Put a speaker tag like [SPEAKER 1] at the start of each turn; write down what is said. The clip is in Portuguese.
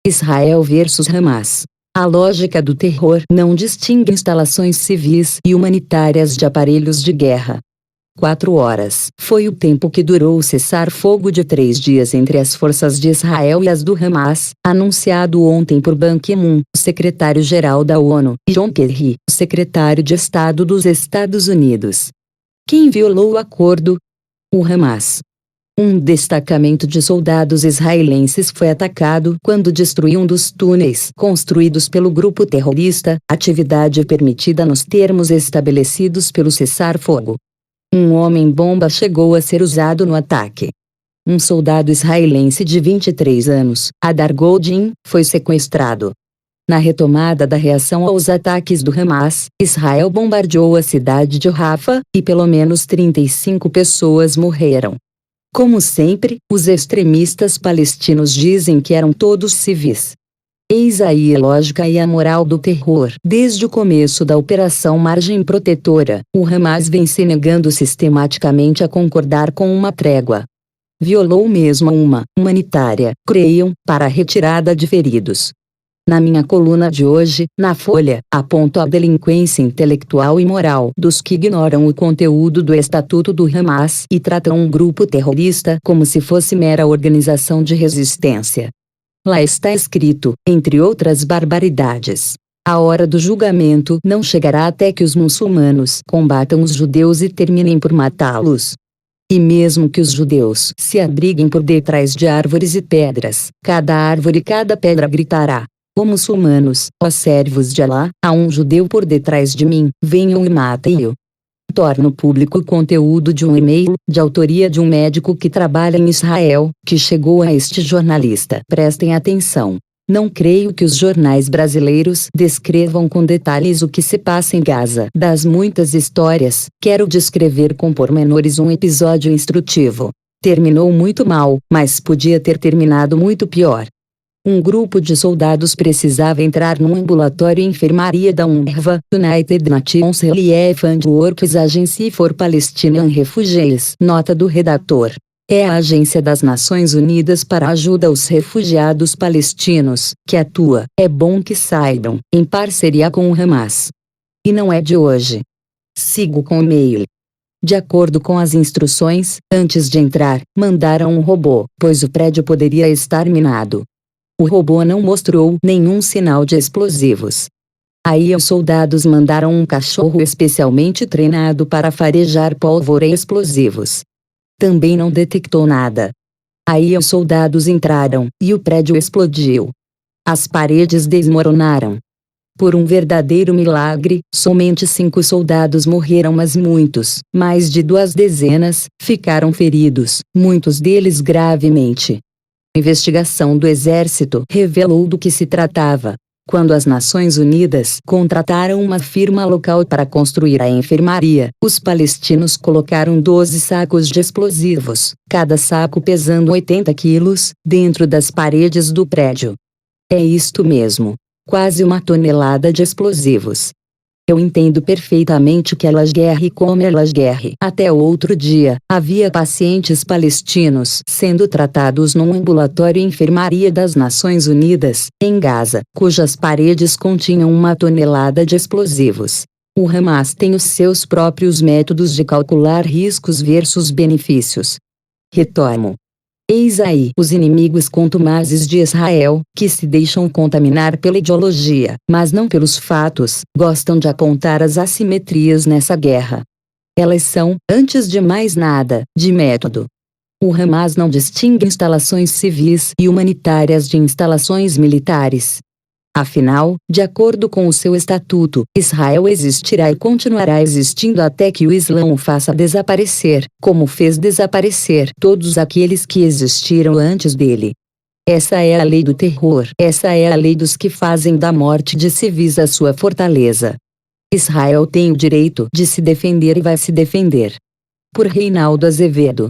[SPEAKER 1] Israel versus Hamas. A lógica do terror não distingue instalações civis e humanitárias de aparelhos de guerra. 4 horas foi o tempo que durou o cessar-fogo de 3 dias entre as forças de Israel e as do Hamas, anunciado ontem por Ban Ki-moon, o secretário-geral da ONU, e John Kerry, o secretário de Estado dos Estados Unidos. Quem violou o acordo? O Hamas. Um destacamento de soldados israelenses foi atacado quando destruiu um dos túneis construídos pelo grupo terrorista, atividade permitida nos termos estabelecidos pelo cessar-fogo. Um homem-bomba chegou a ser usado no ataque. Um soldado israelense de 23 anos, Hadar Goldin, foi sequestrado. Na retomada da reação aos ataques do Hamas, Israel bombardeou a cidade de Rafah, e pelo menos 35 pessoas morreram. Como sempre, os extremistas palestinos dizem que eram todos civis. Eis aí a lógica e a moral do terror. Desde o começo da Operação Margem Protetora, o Hamas vem se negando sistematicamente a concordar com uma trégua. Violou mesmo uma humanitária, creiam, para a retirada de feridos. Na minha coluna de hoje, na Folha, aponto a delinquência intelectual e moral dos que ignoram o conteúdo do Estatuto do Hamas e tratam um grupo terrorista como se fosse mera organização de resistência. Lá está escrito, entre outras barbaridades: a hora do julgamento não chegará até que os muçulmanos combatam os judeus e terminem por matá-los. E mesmo que os judeus se abriguem por detrás de árvores e pedras, cada árvore e cada pedra gritará: ó muçulmanos, ó servos de Alá, há um judeu por detrás de mim, venham e matem-o. Torno público o conteúdo de um e-mail, de autoria de um médico que trabalha em Israel, que chegou a este jornalista. Prestem atenção. Não creio que os jornais brasileiros descrevam com detalhes o que se passa em Gaza. Das muitas histórias, quero descrever com pormenores um episódio instrutivo. Terminou muito mal, mas podia ter terminado muito pior. Um grupo de soldados precisava entrar num ambulatório e enfermaria da UNRWA, United Nations Relief and Works Agency for Palestinian Refugees. Nota do redator. É a Agência das Nações Unidas para a Ajuda aos Refugiados Palestinos, que atua, é bom que saibam, em parceria com o Hamas. E não é de hoje. Sigo com o e-mail. De acordo com as instruções, antes de entrar, mandaram um robô, pois o prédio poderia estar minado. O robô não mostrou nenhum sinal de explosivos. Aí os soldados mandaram um cachorro especialmente treinado para farejar pólvora e explosivos. Também não detectou nada. Aí os soldados entraram, e o prédio explodiu. As paredes desmoronaram. Por um verdadeiro milagre, somente 5 soldados morreram, mas muitos, mais de 2 dezenas, ficaram feridos, muitos deles gravemente. A investigação do Exército revelou do que se tratava. Quando as Nações Unidas contrataram uma firma local para construir a enfermaria, os palestinos colocaram 12 sacos de explosivos, cada saco pesando 80 quilos, dentro das paredes do prédio. É isto mesmo. Quase 1 tonelada de explosivos. Eu entendo perfeitamente que elas guerre como elas guerre. Até outro dia, havia pacientes palestinos sendo tratados num ambulatório e enfermaria das Nações Unidas, em Gaza, cujas paredes continham 1 tonelada de explosivos. O Hamas tem os seus próprios métodos de calcular riscos versus benefícios. Retomo. Eis aí os inimigos contumazes de Israel, que se deixam contaminar pela ideologia, mas não pelos fatos, gostam de apontar as assimetrias nessa guerra. Elas são, antes de mais nada, de método. O Hamas não distingue instalações civis e humanitárias de instalações militares. Afinal, de acordo com o seu estatuto, Israel existirá e continuará existindo até que o Islã o faça desaparecer, como fez desaparecer todos aqueles que existiram antes dele. Essa é a lei do terror, essa é a lei dos que fazem da morte de civis a sua fortaleza. Israel tem o direito de se defender e vai se defender. Por Reinaldo Azevedo.